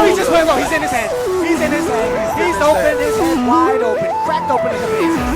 he just went low. He's in his head. He's in his head. He's open. His head wide open. Cracked open in the face.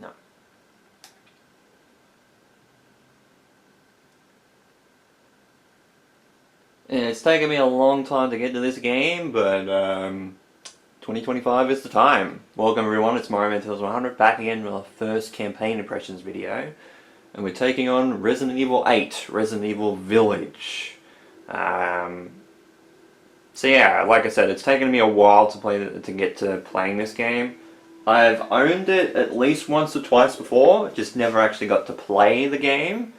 No. It's taken me a long time to get to this game, but 2025 is the time. Welcome everyone, it's Mario Mental's 100 back again with our first campaign impressions video. And we're taking on Resident Evil 8, Resident Evil Village. So yeah, like I said, it's taken me a while to get to playing this game. I've owned it at least once or twice before, just never actually got to play the game.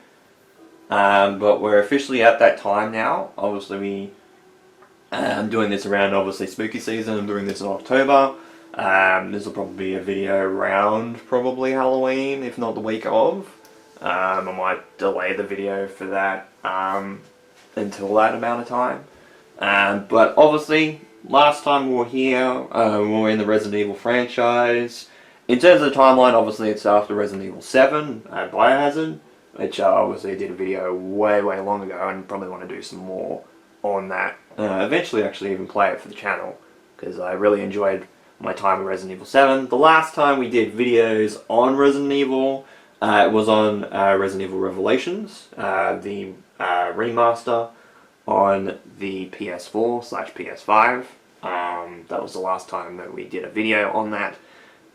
But we're officially at that time now. Obviously, I'm doing this around obviously spooky season. I'm doing this in October. This will probably be a video around probably Halloween, if not the week of. I might delay the video for that until that amount of time. But obviously, last time we were here, we were in the Resident Evil franchise. In terms of the timeline, obviously it's after Resident Evil 7, Biohazard, which obviously I did a video way long ago and probably want to do some more on that. Eventually actually even play it for the channel, because I really enjoyed my time with Resident Evil 7. The last time we did videos on Resident Evil, it was on Resident Evil Revelations, the remaster on the PS4/PS5. That was the last time that we did a video on that.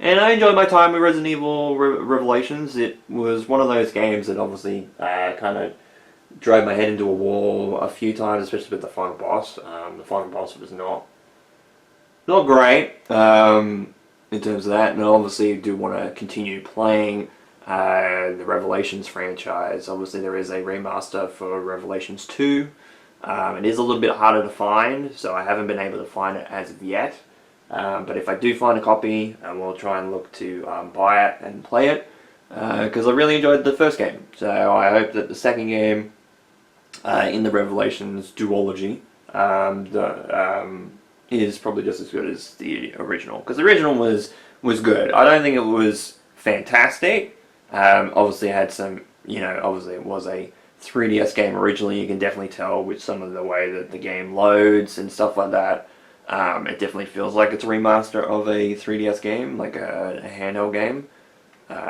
And I enjoyed my time with Resident Evil Revelations. It was one of those games that obviously kind of drove my head into a wall a few times, especially with the final boss. The final boss was not great in terms of that, and obviously do want to continue playing the Revelations franchise. Obviously there is a remaster for Revelations 2. It is a little bit harder to find, so I haven't been able to find it as of yet. But if I do find a copy, I will try and look to buy it and play it, because I really enjoyed the first game. So I hope that the second game in the Revelations duology is probably just as good as the original, because the original was good. I don't think it was fantastic. Obviously it had some, obviously it was a 3DS game originally, you can definitely tell with some of the way that the game loads and stuff like that. It definitely feels like it's a remaster of a 3DS game, like a handheld game.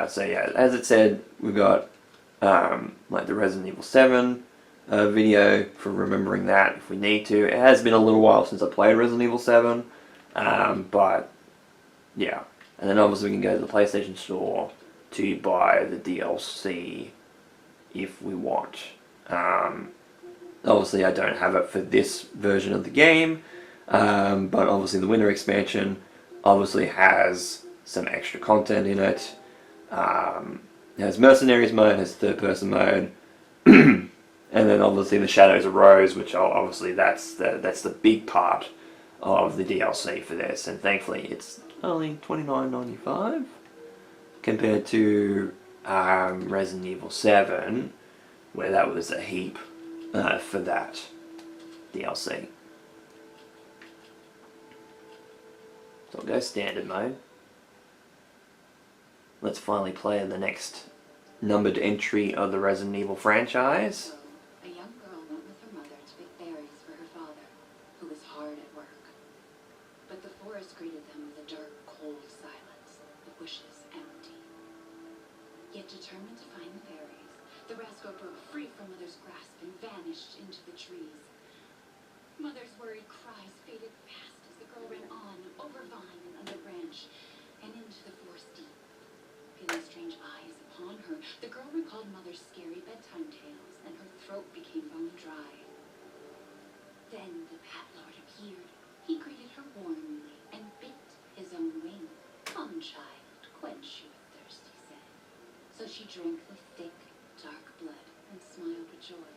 So yeah, as it said, we've got like the Resident Evil 7 video for remembering that if we need to. It has been a little while since I played Resident Evil 7, but yeah. And then obviously we can go to the PlayStation Store to buy the DLC if we want. Obviously I don't have it for this version of the game, but obviously the Winter expansion obviously has some extra content in it. It has Mercenaries mode, it has third person mode, and then obviously the Shadows of Rose, which obviously that's the big part of the DLC for this, and thankfully it's only $29.95 compared to Resident Evil 7, where that was a heap for that DLC. So I'll go standard mode. Let's finally play the next numbered entry of the Resident Evil franchise. A young girl went with her mother to pick berries for her father, who was hard at work. But the forest greeted them with a dark, cold silence, the bushes empty. Yet determined to find the berries, the rascal broke free from Mother's grasp and vanished into the trees. Mother's worried cries faded fast as the girl ran on, over vine and under branch, and into the forest deep. Feeling strange eyes upon her, the girl recalled Mother's scary bedtime tales, and her throat became bone dry. Then the Bat Lord appeared. He greeted her warmly and bit his own wing. "Come, child, quench your thirst," he said. So she drank the thick, dark blood and smiled with joy.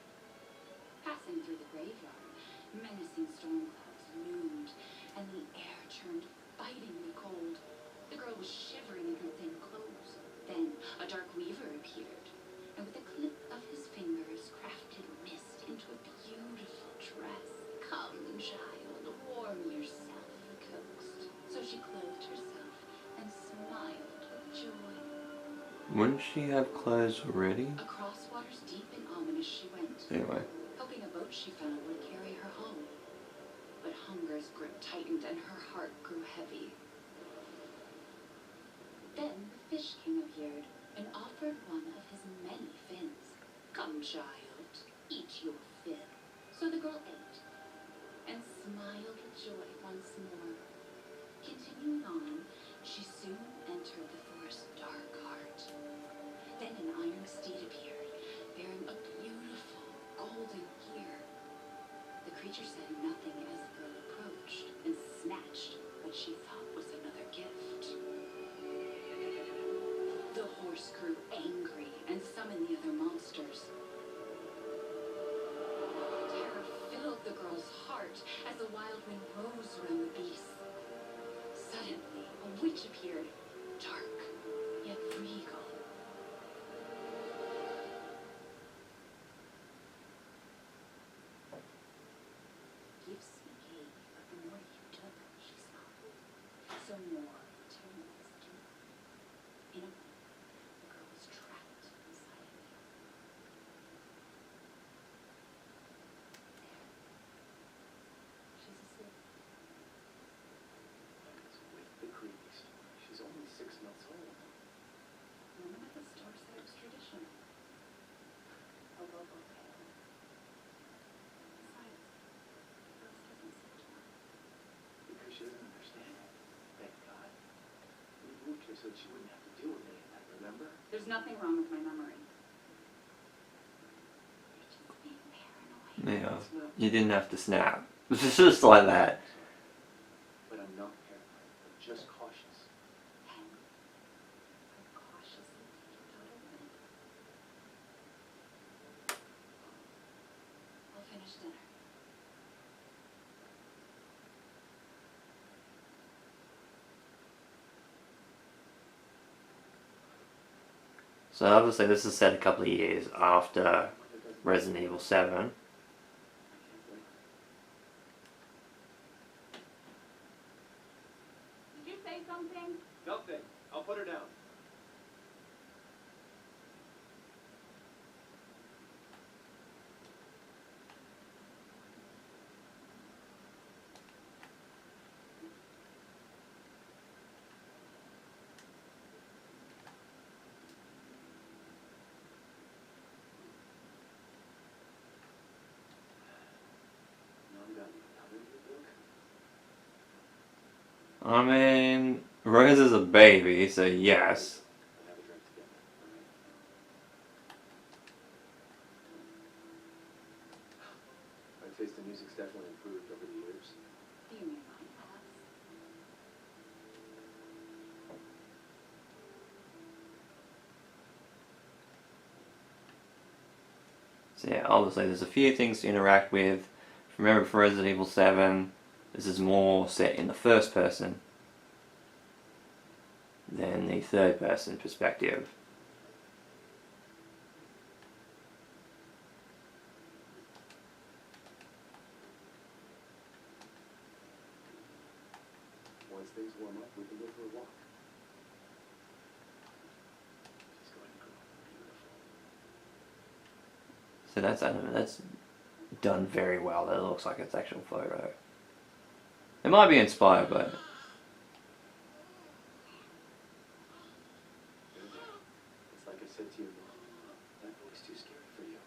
Passing through the graveyard, menacing storm clouds loomed, and the air turned bitingly cold. The girl was shivering in her thin clothes. Then a dark weaver appeared, and with a clip of his fingers crafted mist into a beautiful dress. "Come, child, warm yourself," he coaxed. So she clothed herself and smiled with joy. Wouldn't she have clothes already? Across waters deep and ominous she went, Anyway. hoping a boat she found would carry her home. But hunger's grip tightened and her heart grew heavy. Then the Fish King appeared and offered one of his many fins. "Come, child, eat your fill." So the girl ate and smiled with joy once more. Continuing on, she soon entered the forest's dark heart. Then an iron steed appeared, bearing a beautiful golden ear. The creature said nothing as the girl approached and snatched what she thought was another gift. The horse grew angry and summoned the other monsters. Terror filled the girl's heart as the wild wind rose around the beast. Suddenly, a witch appeared, dark yet regal. "Gifts we gave, but the more you took," she sobbed. "So more return was due." In a moment, the girl was trapped inside a wheel. There. She's asleep. It's with the creepies. She's only 6 months old. Women at the store said it was traditional. A local tale. Besides, the girl doesn't seem to know. Because she doesn't understand. Thank God. We moved here so that she wouldn't have to deal with any of that, remember? There's nothing wrong with my memory. You're just being paranoid. Yeah. It's not. You didn't have to snap. It's just like that. But I'm not paranoid. I'm just cautious. And I'm cautiously taking out a ring. I'll finish dinner. So obviously this is set a couple of years after Resident Evil 7. I can't wait. Did you say something? Nothing. I'll put her down. I mean, Rose is a baby, so yes. And have a drink together, all right? My taste in music's definitely improved over the years. Do you mean mine has? So yeah, obviously there's a few things to interact with. Remember, for Resident Evil 7, this is more set in the first person than the third person perspective. Once things warm up, we can go for a walk. She's going to grow beautiful. So that's done very well. That looks like it's actual photo. It might be inspired, but It's like I said to you, Mom. That boy's too scary for you.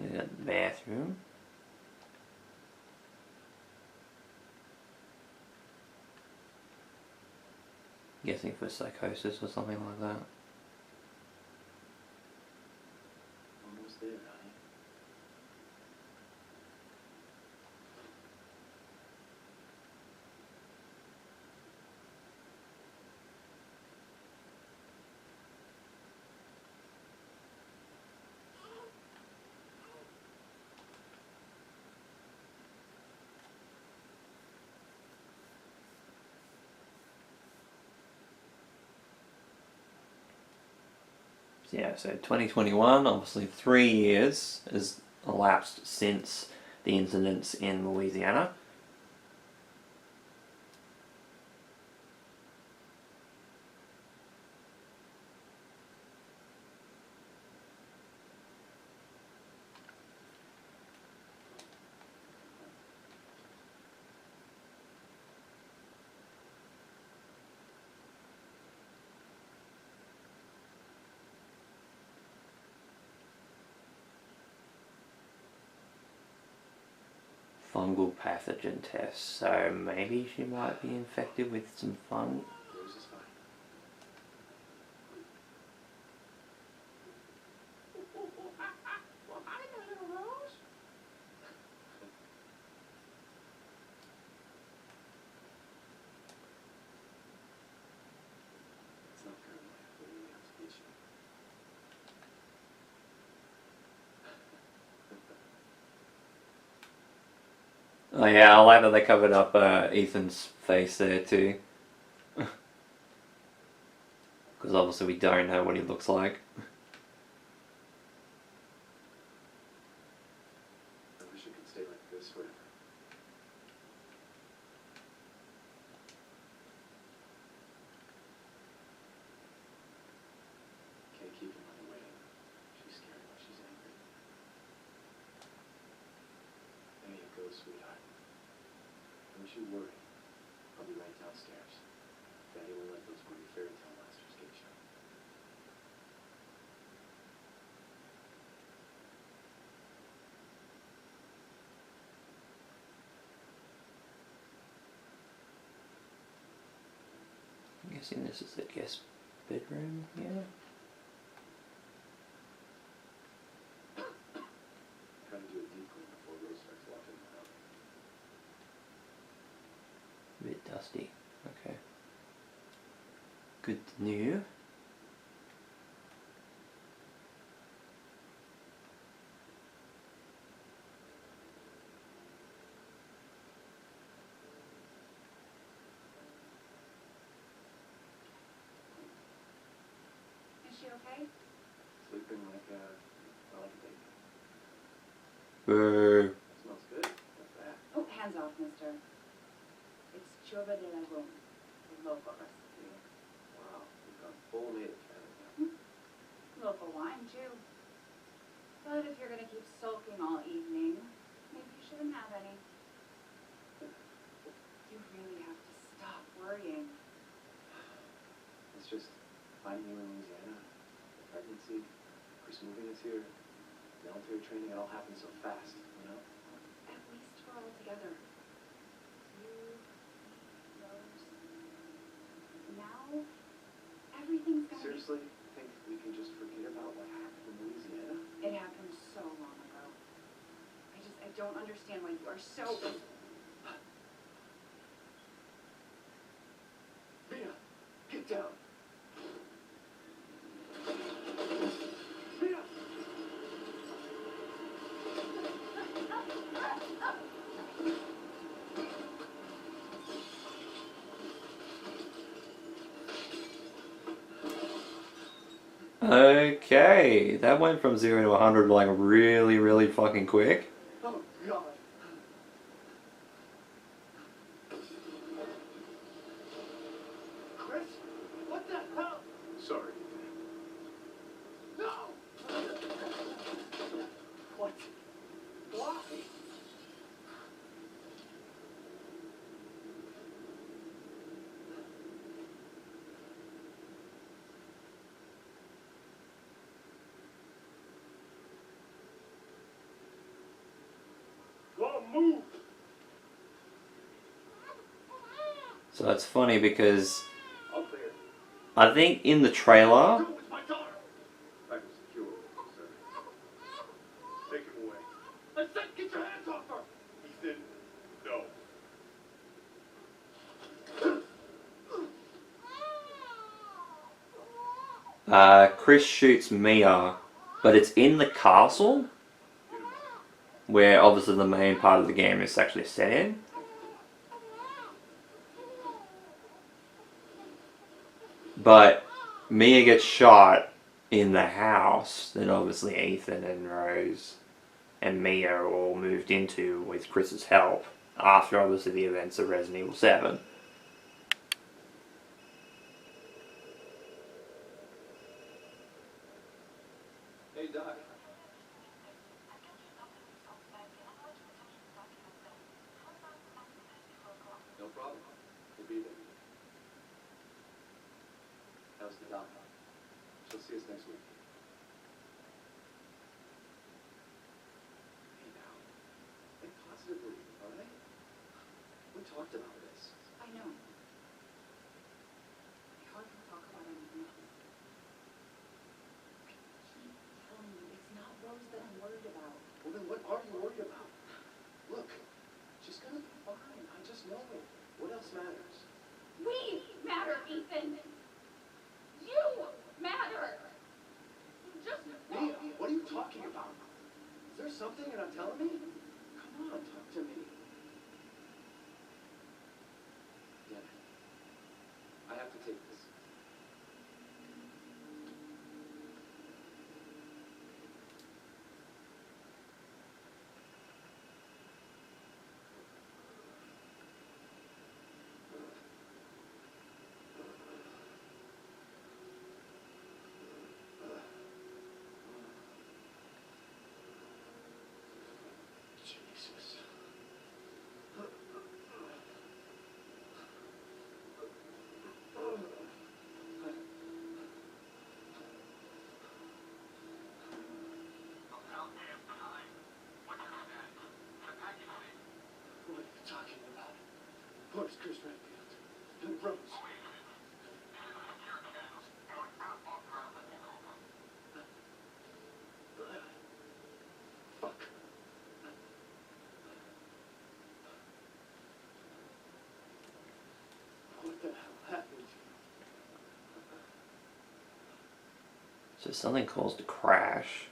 we got the bathroom. Guessing for psychosis or something like that. Almost there, honey. Yeah, so 2021, obviously 3 years has elapsed since the incidents in Louisiana. Fungal pathogen test, so maybe she might be infected with some fung. Yours is fine. Well, hi there, little Rose. It's not paranoia, but we have to get you. Oh yeah, I like that they covered up Ethan's face there too. Because obviously we don't know what he looks like. I wish it could stay like this forever. Can't keep him on the way. She's scared when she's angry. There you go, sweetheart. Don't you worry. I'll be right downstairs. Daddy won't let those worry fairy tale monsters get you. I'm guessing this is the guest bedroom here. Try to do a deep clean before Rose starts walking around. A bit dusty. Okay. Good to know. Is she okay? Sleeping like a baby. Boo. Smells good. What's that? Oh, hands off, mister. It's Churba de Lagoon, the local recipe. Wow, we've gone full native Canada. Local wine, too. But if you're gonna keep sulking all evening, maybe you shouldn't have any. You really have to stop worrying. Finding you in Louisiana, the pregnancy, Chris moving us here, military training, it all happened so fast, you know? At least we're all together. You, Rose. Now, everything's gonna Seriously, think we can just forget about what happened in Louisiana? It happened so long ago. I don't understand why you are so... Mia, get down. Mia! Okay, that went from 0 to 100 like really, really fucking quick. Oh, God. Chris? What the hell? Sorry. No! What? Why? Go move! So that's funny because All clear. I think in the trailer, Go with my daughter! Back was secure, sir. Take him away. I said get your hands off her! Ethan, no. Chris shoots Mia, but it's in the castle, Get him out. where obviously the main part of the game is actually set in. But Mia gets shot in the house that obviously Ethan and Rose and Mia are all moved into with Chris's help after obviously the events of Resident Evil 7. Hey, Doc. No problem. We'll be there. How's the doc? She'll see us next week. Hey, now. Think positively, all right? We talked about this. I know. I hardly talk about anything else. I keep telling you, it's not Rose that I'm worried about. Well, then what are you worried about? Look, she's gonna be fine. I just know it. What else matters? We matter, Ethan! You matter! You just... Mia, what are you talking about? Is there something you're not telling me? Come on, talk to me. Damn it. I have to take this. Jesus. What are you talking about? Where's Chris Redfield? And Rose? Fuck. What the hell happened? So something caused a crash.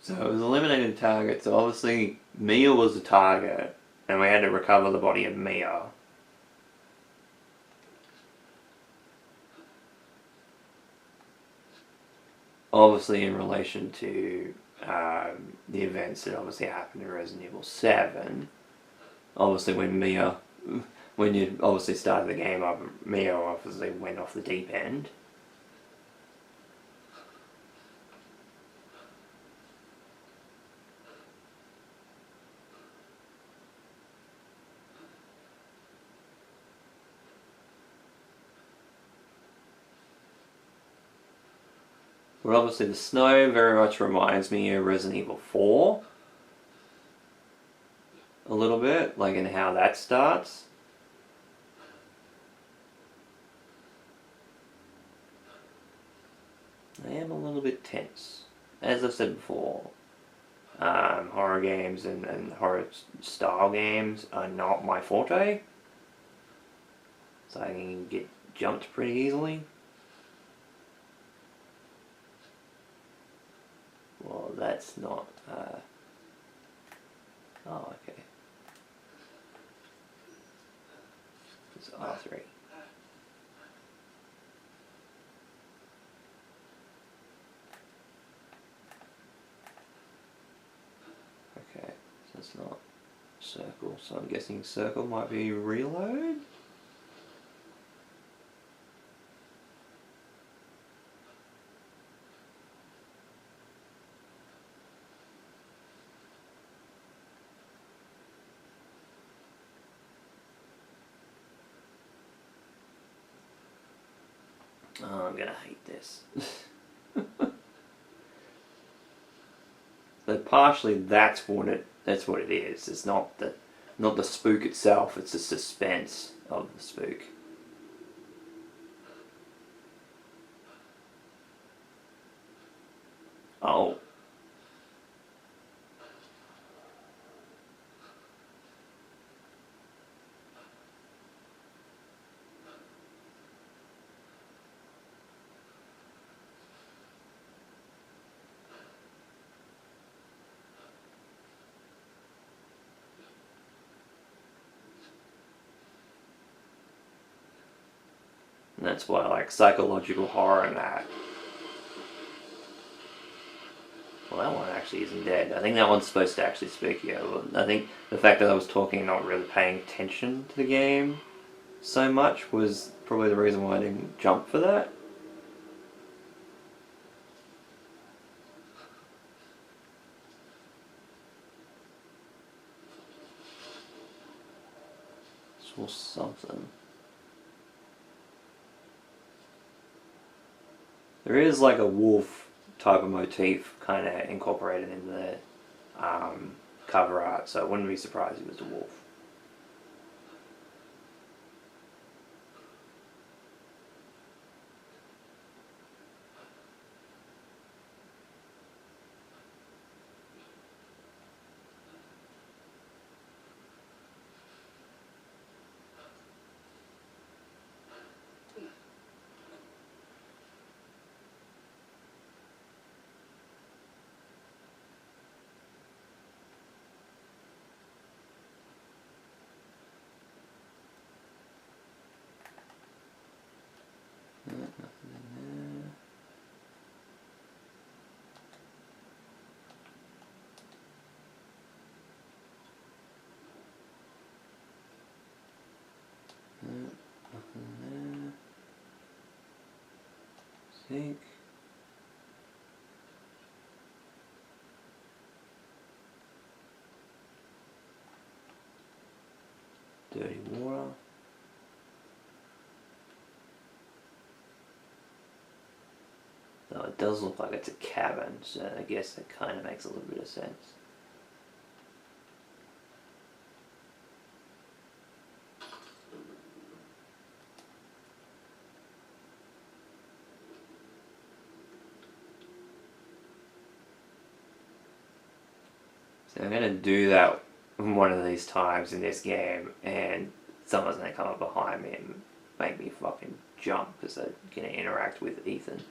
So it was eliminated target, so obviously Mia was the target, and we had to recover the body of Mia. Obviously in relation to the events that obviously happened in Resident Evil 7. Obviously when you obviously started the game up, Mia obviously went off the deep end. But obviously the snow very much reminds me of Resident Evil 4. A little bit, like in how that starts. I am a little bit tense. As I've said before, horror games and horror style games are not my forte. So I can get jumped pretty easily. Well, that's not... oh, okay. It's R3. Okay, so it's not circle, so I'm guessing circle might be reload? Oh, I'm gonna hate this. But partially that's what it is. It's not the spook itself, it's the suspense of the spook. Oh. And that's why I like psychological horror and that. Well, that one actually isn't dead. I think that one's supposed to actually spook you. I think the fact that I was talking and not really paying attention to the game so much was probably the reason why I didn't jump for that. Saw something. There is like a wolf type of motif kind of incorporated in the cover art, so I wouldn't be surprised if it was a wolf. Think. Dirty water. Though it does look like it's a cabin, so I guess that kind of makes a little bit of sense. So I'm going to do that one of these times in this game, and someone's going to come up behind me and make me fucking jump because they're going to interact with Ethan.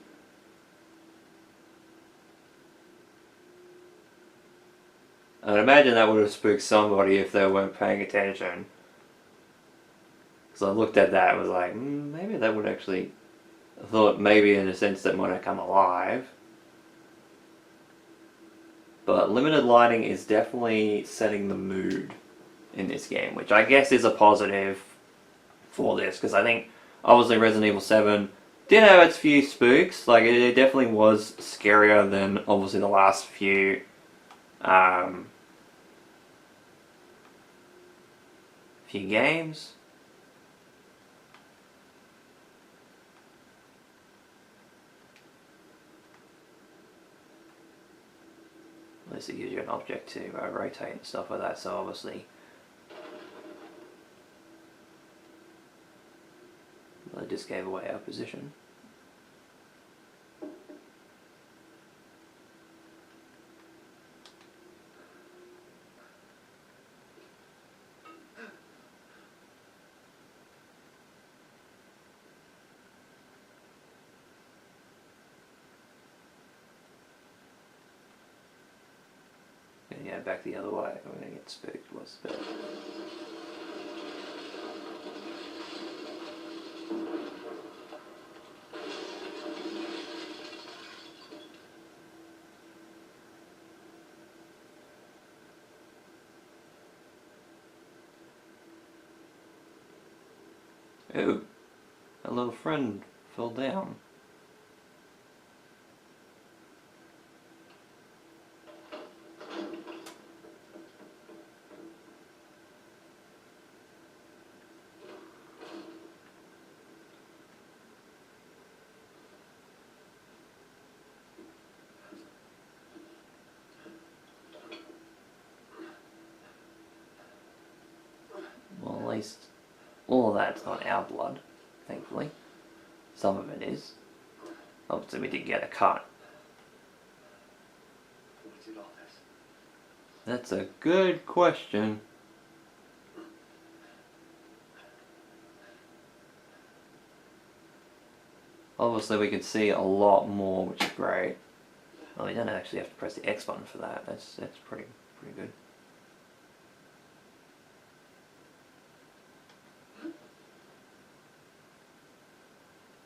I'd imagine that would have spooked somebody if they weren't paying attention. So I looked at that and was like, maybe that would actually... I thought maybe in a sense that might have come alive. But limited lighting is definitely setting the mood in this game, which I guess is a positive for this, because I think obviously Resident Evil 7 did have its few spooks. Like it definitely was scarier than obviously the last few games. At least it gives you an object to rotate and stuff like that, so obviously I just gave away our position. And yeah, back the other way. I'm gonna get spooked. What's the bit? Ooh, a little friend fell down. Well, at least all of that's not our blood, thankfully. Some of it is. Obviously we did get a cut. What did all this? That's a good question. Obviously we can see a lot more, which is great. Oh, we don't actually have to press the X button for that. That's pretty good.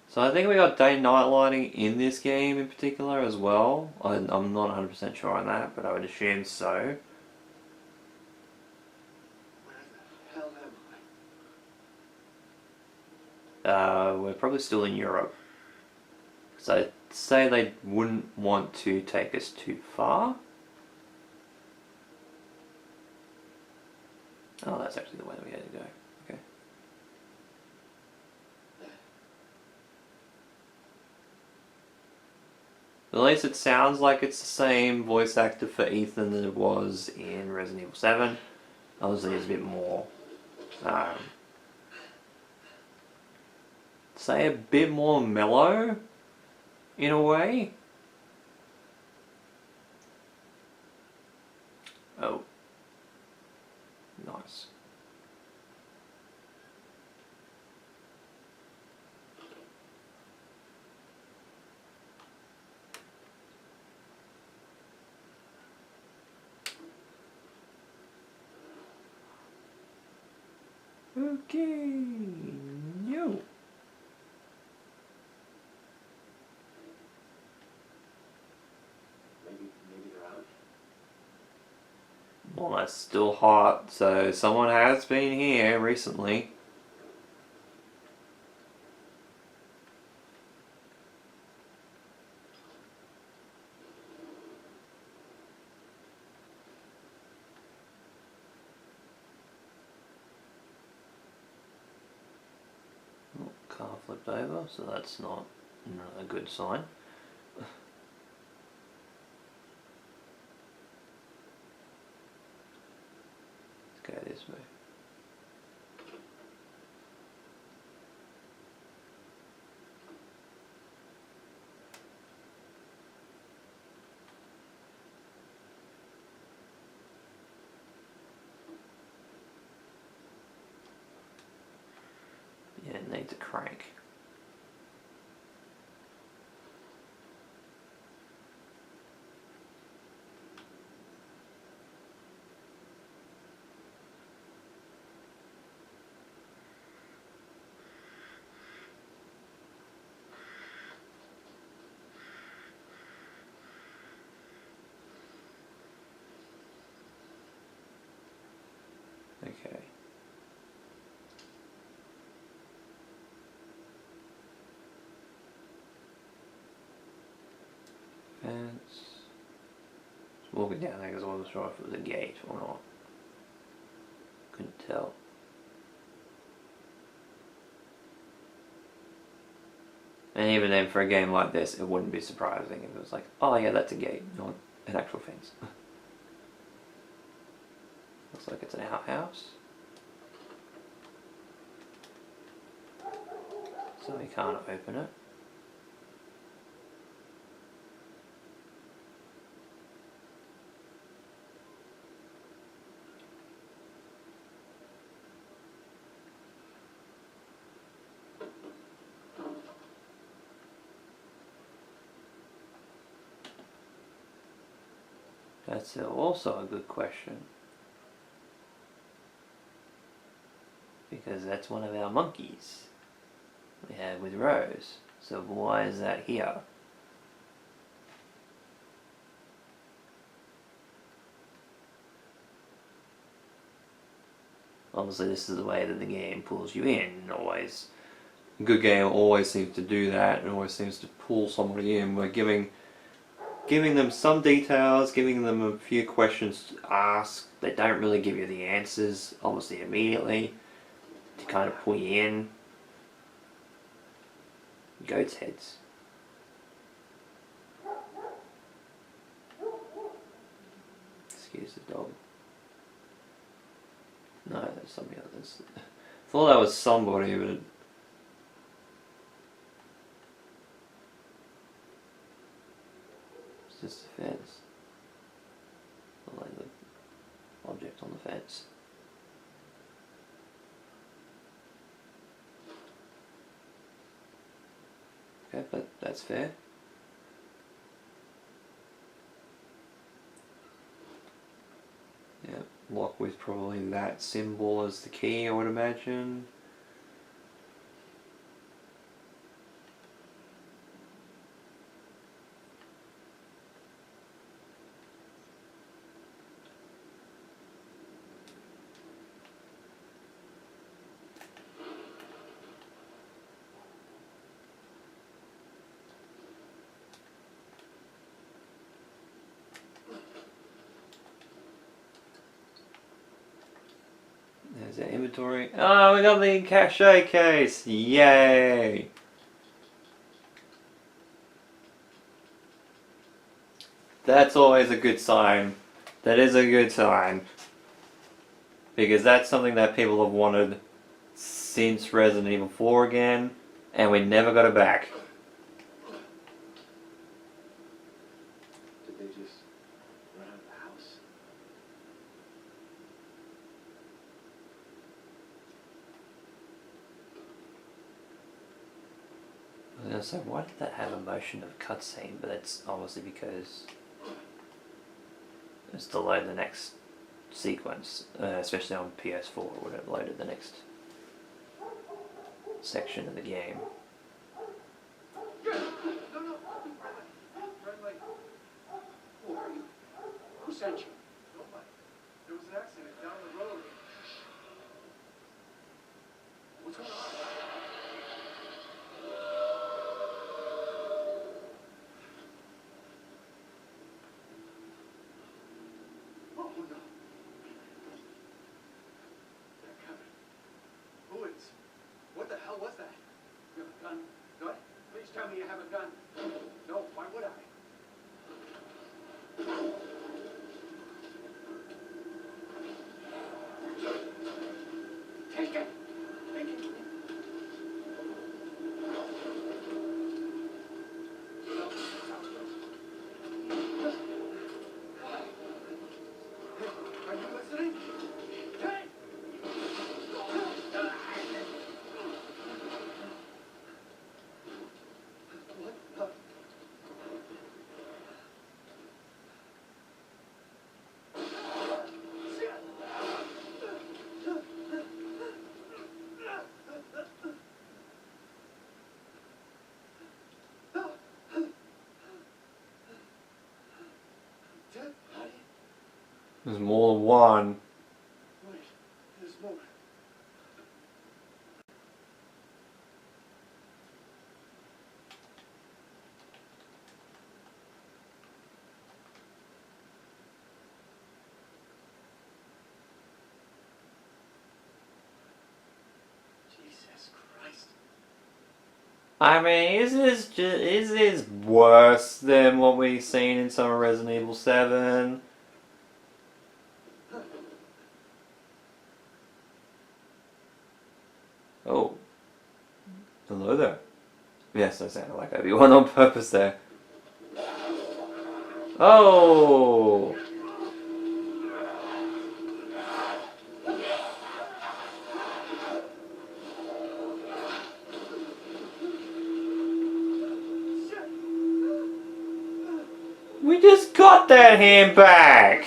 So I think we got day and night lighting in this game in particular as well. I'm not 100% sure on that, but I would assume so. Where the hell am I? We're probably still in Europe. So I'd say they wouldn't want to take us too far. Oh, that's actually the way that we had to go. Okay. At least it sounds like it's the same voice actor for Ethan that it was in Resident Evil 7. Obviously it's a bit more, say a bit more mellow, in a way. Oh. Nice. Okay, no. Maybe they're out. Well, that's still hot, so someone has been here recently. Oh, car flipped over, so that's not a good sign. Let's go this way. Yeah, it needs a crank. Okay. Fence. Just walking down there because I wasn't sure if it was a gate or not. Couldn't tell. And even then, for a game like this, it wouldn't be surprising if it was like, oh yeah, that's a gate, not an actual fence. Looks like it's an outhouse. So we can't open it. That's also a good question. Because that's one of our monkeys we have with Rose. So why is that here? Obviously this is the way that the game pulls you in. Always, a good game always seems to do that and always seems to pull somebody in. We're giving them some details, giving them a few questions to ask. They don't really give you the answers, obviously, immediately, to kind of pull you in. Goat's heads. Excuse the dog. No, there's somebody else. Thought that was somebody, but it's just a fence. I like the object on the fence. Okay, but that's fair. Yeah, lock with probably that symbol as the key, I would imagine. There's our inventory. Oh, we got the cache case! Yay! That's always a good sign. That is a good sign. Because that's something that people have wanted since Resident Evil 4 again, and we never got it back. Did they just run out of the house? I was gonna say, why did that have a motion of cutscene? But that's obviously because it's to load the next sequence, especially on PS4, it would have loaded the next section of the game. No, no. Friendly. Who are you? Who sent you? Nobody. There was an accident down the road. What's going on? Oh, no. They're coming. Who is? What the hell was that? You have a gun? What? Please tell me you have a gun. No, why would I? Take it! Take it! Are you listening? Hey! What the? Dead body? There's more than one. Wait, there's more. Jesus Christ. I mean, is this worse than what we've seen in some of Resident Evil 7? Hello there. Yes, I sounded like Obi-Wan on purpose there. Oh! We just got that hand back!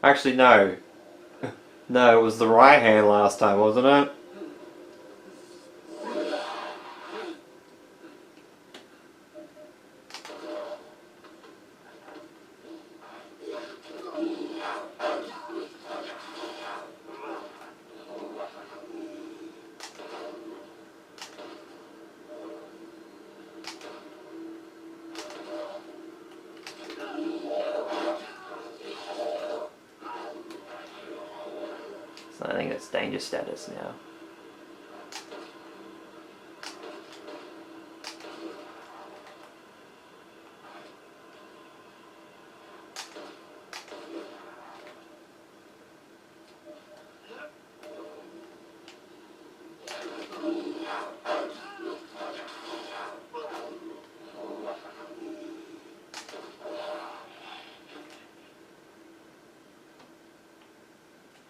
Actually, no. No, it was the right hand last time, wasn't it? So I think it's danger status now.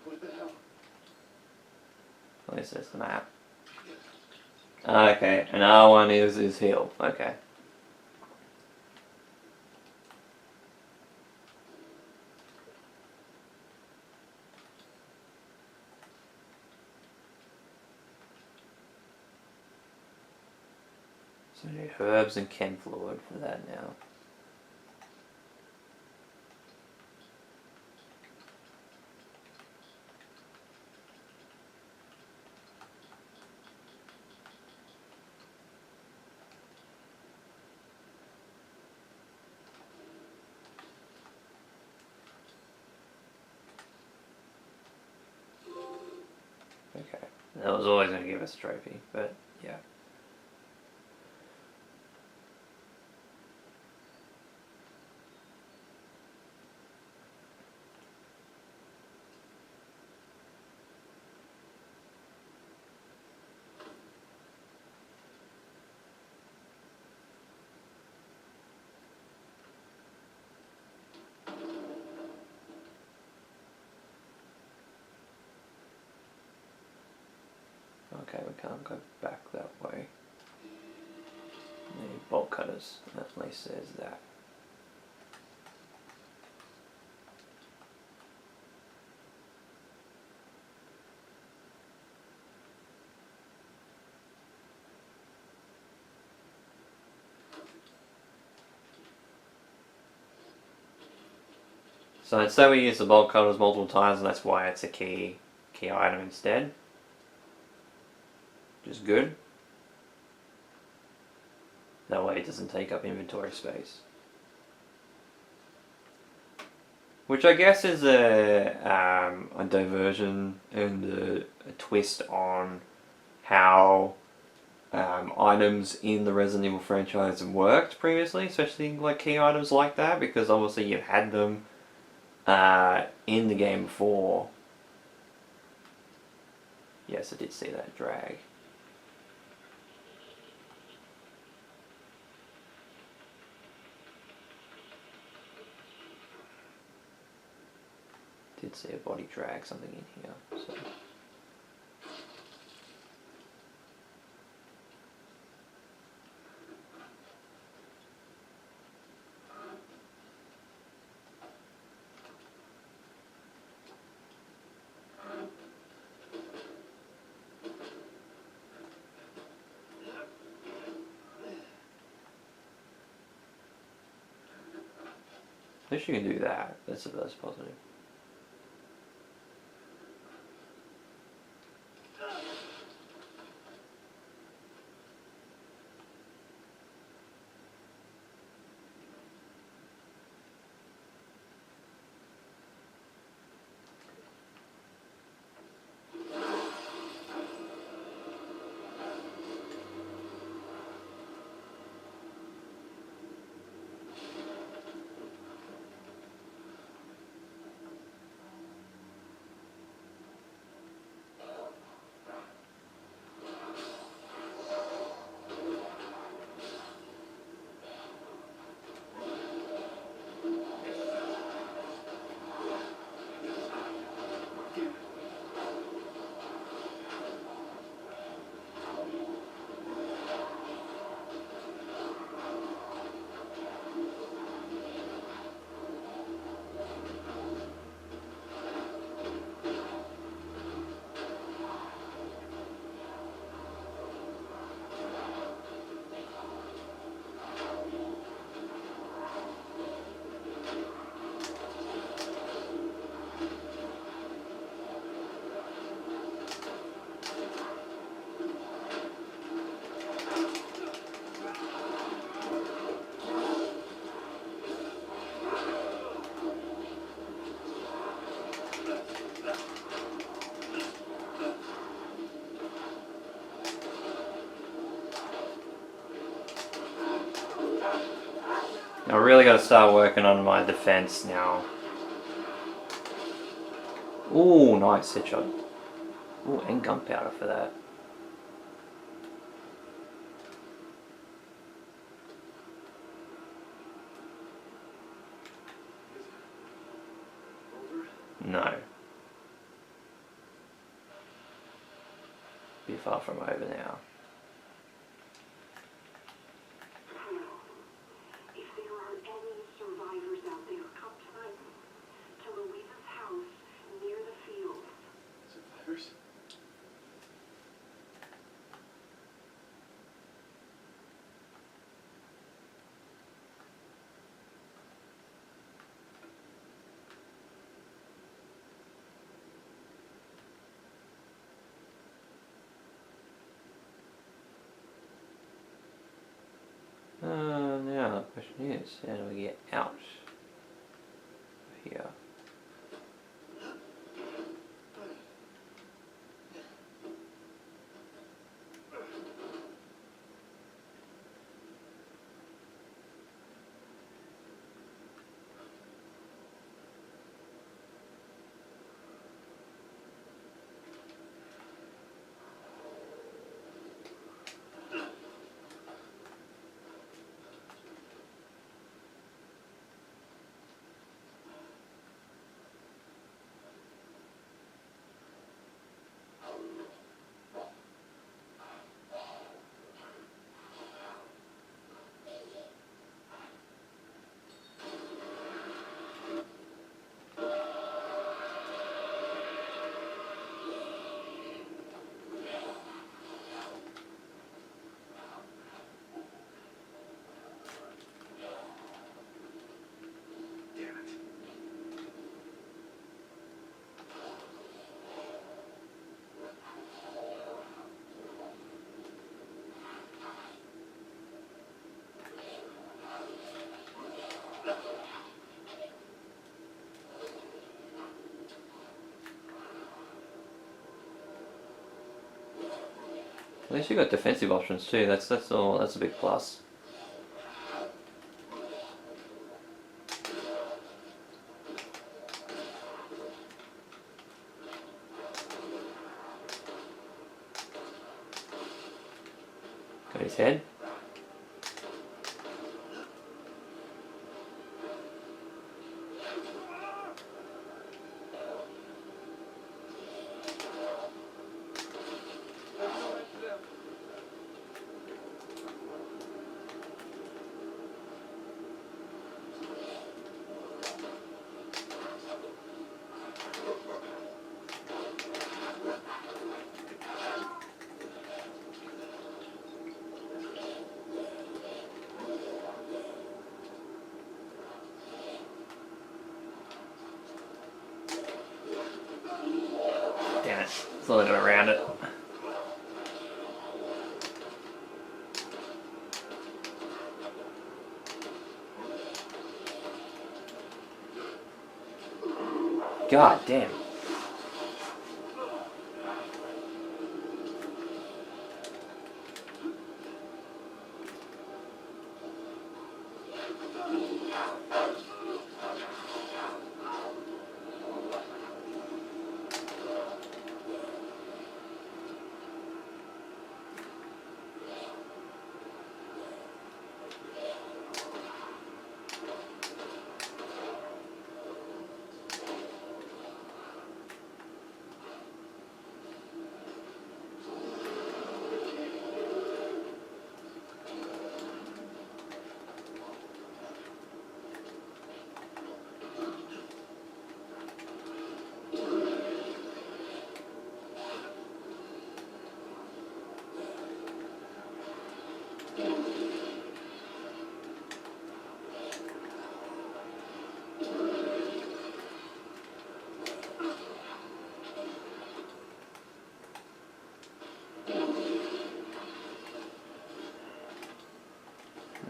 What the hell? What is this, the map? Okay, and R1 is heal. Okay. So I need herbs and chem fluid for that now. Okay. That was always going to give us a trophy, but yeah. Okay, we can't go back that way. The bolt cutters, at least says that. So I'd say we use the bolt cutters multiple times, and that's why it's a key item instead. Which is good. That way it doesn't take up inventory space. Which I guess is a diversion and a twist on how items in the Resident Evil franchise have worked previously, especially like key items like that, because obviously you've had them in the game before. Yes, I did see that drag. Did see a body drag something in here. So. At least you can do that. That's positive. really got to start working on my defense now. Ooh, nice headshot. Ooh, and gunpowder for that. No. Be far from over now. If there are any survivors out there, come tonight to Louisa's house near the field. Survivors? Now the question is, how do we get out of here? Damn it. At least you got defensive options too. That's all. That's a big plus. Got his head. Damn it. Slowly got around it. God damn.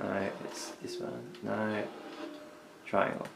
No, it's this one. No. Triangle.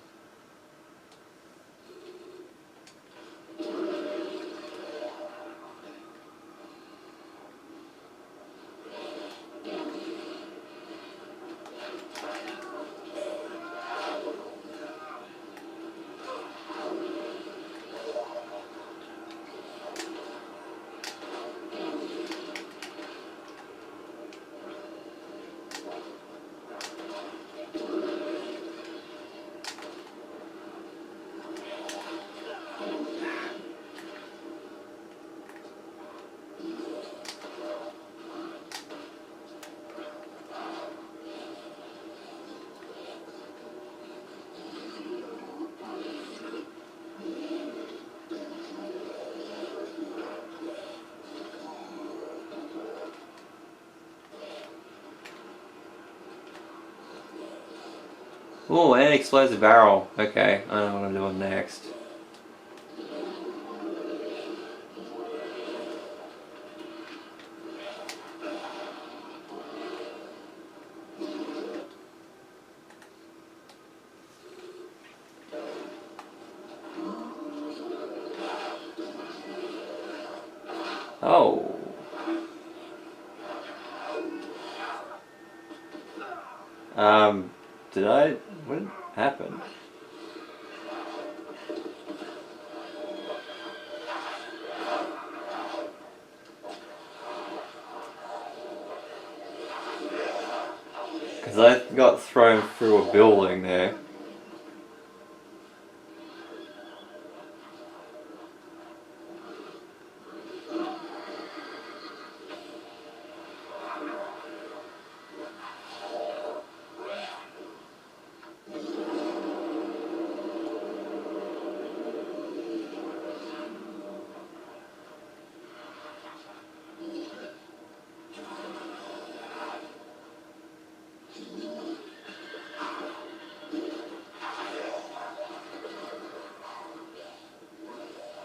Oh, and explosive barrel. Okay, I know what I'm doing next. Oh. Did I? What happened? Because I got thrown through a building there.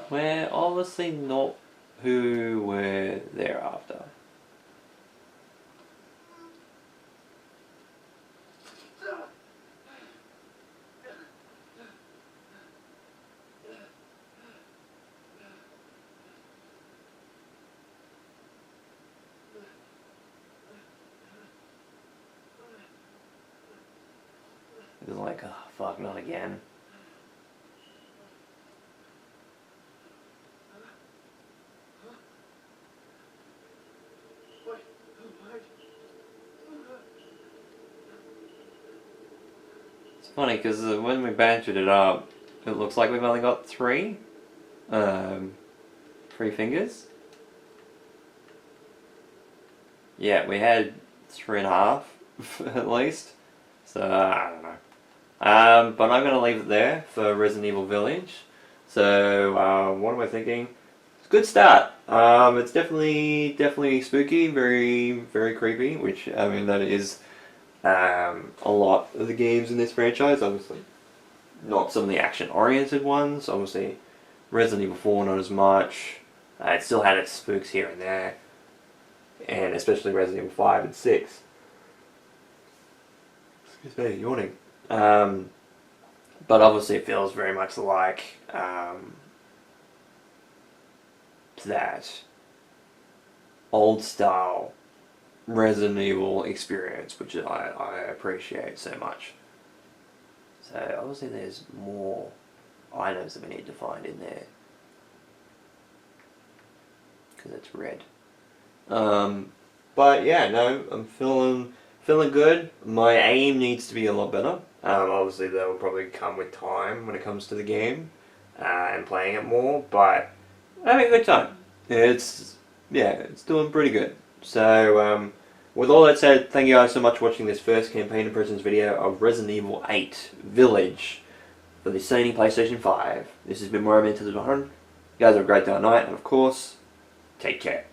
We're obviously not who we're there after. It was like, oh fuck, not again. What? It's funny because when we bantered it up, it looks like we've only got three fingers. Yeah, we had 3.5 at least. So I don't know. But I'm gonna leave it there for Resident Evil Village. So what am I thinking? It's a good start. It's definitely spooky, very creepy. Which I mean that is a lot of the games in this franchise. Obviously, not some of the action-oriented ones. Obviously, Resident Evil 4 not as much. It still had its spooks here and there, and especially Resident Evil 5 and 6. Excuse me, yawning. But obviously it feels very much like that old style Resident Evil experience, which I appreciate so much. So obviously there's more items that we need to find in there, because it's red. But yeah, no, I'm feeling good. My aim needs to be a lot better. Obviously that will probably come with time when it comes to the game and playing it more, but I'm having a good time. It's doing pretty good. So with all that said, thank you guys so much for watching this first Campaign Impressions video of Resident Evil 8 Village for the Sony PlayStation 5. This has been Moramento the 100. You guys have a great day or night, and of course, take care.